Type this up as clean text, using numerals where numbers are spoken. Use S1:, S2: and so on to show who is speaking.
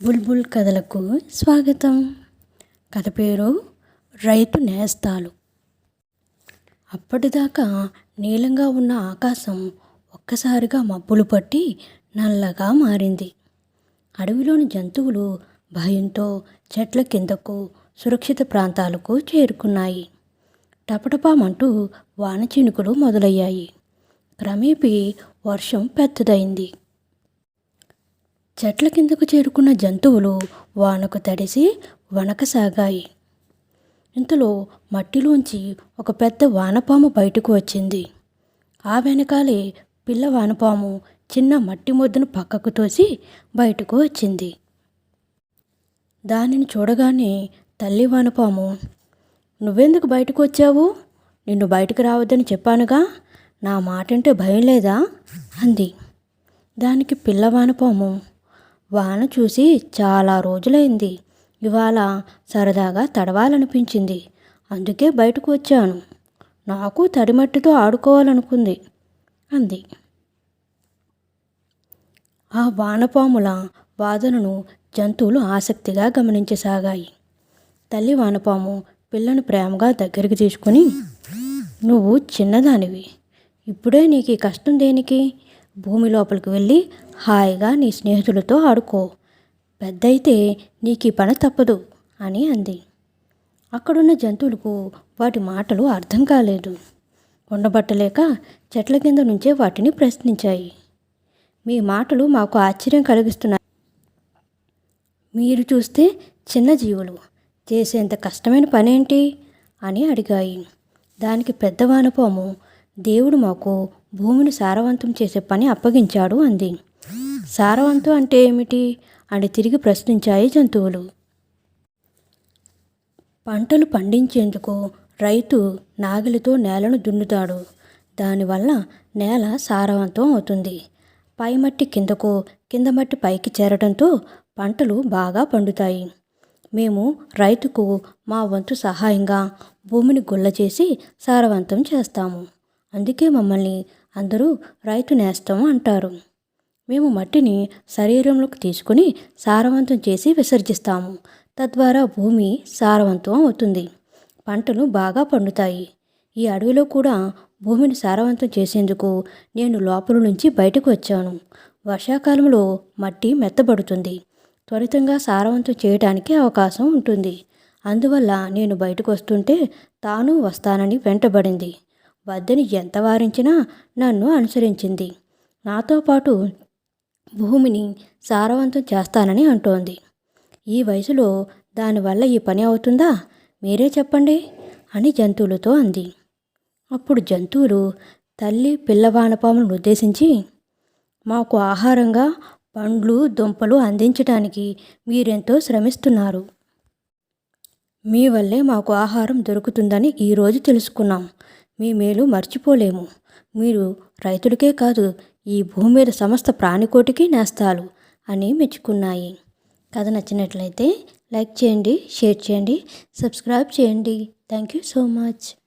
S1: బుల్బుల్ కథలకు స్వాగతం. కథ పేరు రైతు నేస్తాలు. అప్పటిదాకా నీలంగా ఉన్న ఆకాశం ఒక్కసారిగా మబ్బులు పట్టి నల్లగా మారింది. అడవిలోని జంతువులు భయంతో చెట్ల కిందకు సురక్షిత ప్రాంతాలకు చేరుకున్నాయి. టపటపామంటూ వాన చినుకులు మొదలయ్యాయి. క్రమేపీ వర్షం పెద్దదైంది. చెట్ల కిందకు చేరుకున్న జంతువులు వానకు తడిసి వణకసాగాయి. ఇంతలో మట్టిలోంచి ఒక పెద్ద వానపాము బయటకు వచ్చింది. ఆ వెనకాలే పిల్ల వానపాము చిన్న మట్టి ముద్దను పక్కకు తోసి బయటకు వచ్చింది. దానిని చూడగానే తల్లి వానపాము, "నువ్వెందుకు బయటకు వచ్చావు? నిన్ను బయటకు రావద్దని చెప్పానుగా, నా మాటంటే భయం లేదా?" అంది. దానికి పిల్ల వానపాము, "వాన చూసి చాలా రోజులైంది. ఇవాళ సరదాగా తడవాలనిపించింది. అందుకే బయటకు వచ్చాను. నాకు తడిమట్టితో ఆడుకోవాలనుకుంది" అంది. ఆ వానపాముల వాదనను జంతువులు ఆసక్తిగా గమనించసాగాయి. తల్లి వానపాము పిల్లను ప్రేమగా దగ్గరికి తీసుకుని, "నువ్వు చిన్నదానివి. ఇప్పుడే నీకు ఈ కష్టం దేనికి? భూమి లోపలికి వెళ్ళి హాయిగా నీ స్నేహితులతో ఆడుకో. పెద్దయితే నీకు ఈ పని తప్పదు" అని అంది. అక్కడున్న జంతువులకు వాటి మాటలు అర్థం కాలేదు. ఉండబట్టలేక చెట్ల కింద నుంచే వాటిని ప్రశ్నించాయి. "మీ మాటలు మాకు ఆశ్చర్యం కలిగిస్తున్నాయి. మీరు చూస్తే చిన్న జీవులు చేసేంత కష్టమైన పనేంటి?" అని అడిగాయి. దానికి పెద్ద వానపాము, "దేవుడు మాకు భూమిని సారవంతం చేసే పని అప్పగించాడు" అంది. "సారవంతం అంటే ఏమిటి?" అని తిరిగి ప్రశ్నించాయి జంతువులు. పంటలు పండించేందుకు రైతు నాగలితో నేలను దున్నుతాడు. దానివల్ల నేల సారవంతం అవుతుంది. పై మట్టి కిందకు, కింద మట్టి పైకి చేరడంతో పంటలు బాగా పండుతాయి. మేము రైతుకు మా వంతు సహాయంగా భూమిని గుల్ల చేసి సారవంతం చేస్తాము. అందుకే మమ్మల్ని అందరూ రైతు నేస్తం అంటారు. మేము మట్టిని శరీరంలోకి తీసుకుని సారవంతం చేసి విసర్జిస్తాము. తద్వారా భూమి సారవంతం అవుతుంది. పంటలు బాగా పండుతాయి. ఈ అడవిలో కూడా భూమిని సారవంతం చేసేందుకు నేను లోపల నుంచి బయటకు వచ్చాను. వర్షాకాలంలో మట్టి మెత్తబడుతుంది. త్వరితంగా సారవంతం చేయడానికి అవకాశం ఉంటుంది. అందువల్ల నేను బయటకు వస్తుంటే తాను వస్తానని వెంటబడింది. వద్దని ఎంత వారించినా నన్ను అనుసరించింది. నాతో పాటు భూమిని సారవంతం చేస్తానని అంటోంది. ఈ వయసులో దానివల్ల ఈ పని అవుతుందా? మీరే చెప్పండి" అని జంతువులతో అంది. అప్పుడు జంతువులు తల్లి పిల్ల వానపాములను ఉద్దేశించి, "మాకు ఆహారంగా పండ్లు, దుంపలు అందించడానికి మీరెంతో శ్రమిస్తున్నారు. మీ వల్లే మాకు ఆహారం దొరుకుతుందని ఈరోజు తెలుసుకున్నాం. మీ మేలు మర్చిపోలేము. మీరు రైతులకే కాదు, ఈ భూమి మీద సమస్త ప్రాణికోటికి నేస్తాలు" అని మెచ్చుకున్నాయి. కథ నచ్చినట్లయితే లైక్ చేయండి, షేర్ చేయండి, సబ్స్క్రైబ్ చేయండి. Thank you so much.